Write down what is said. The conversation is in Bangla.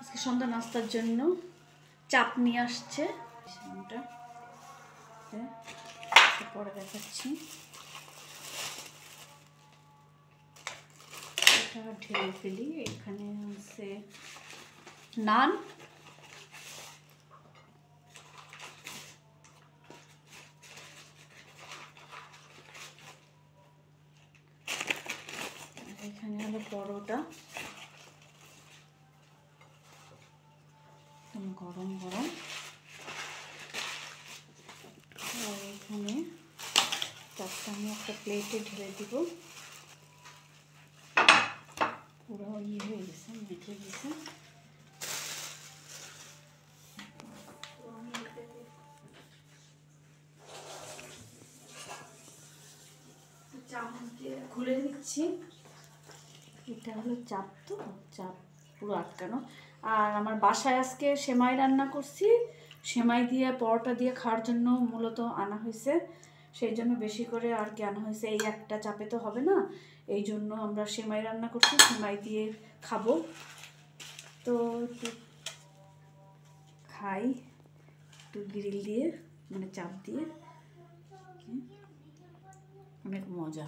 আজকে সন্ধ্যা নাস্তার জন্য চাপ নিয়ে আসছে, পরে দেখাচ্ছি। এটা ঢেলে ফেলি। এখানে আছে নান, এখানে হলো পরোটা, গরম গরম। আর এখানে চাপটা আমি একটা প্লেটে ঢেলে দিব। পুরো ইয়ে হয়ে গেছে, মেখে গেছে। চামচ দিয়ে খুলে দিচ্ছি। এটা হলো চাপ, তো চাপ পুরো আটকানো। আর আমার বাসায় আজকে সেমাই রান্না করছি, সেমাই দিয়ে পরোটা দিয়ে খাওয়ার জন্য মূলত আনা হয়েছে। সেই জন্য বেশি করে আর কি আনা হয়েছে, এই একটা চাপে তো হবে না, এই জন্য আমরা সেমাই রান্না করছি, সেমাই দিয়ে খাবো। তো একটু খাই, একটু গ্রিল দিয়ে, মানে চাপ দিয়ে, অনেক মজা।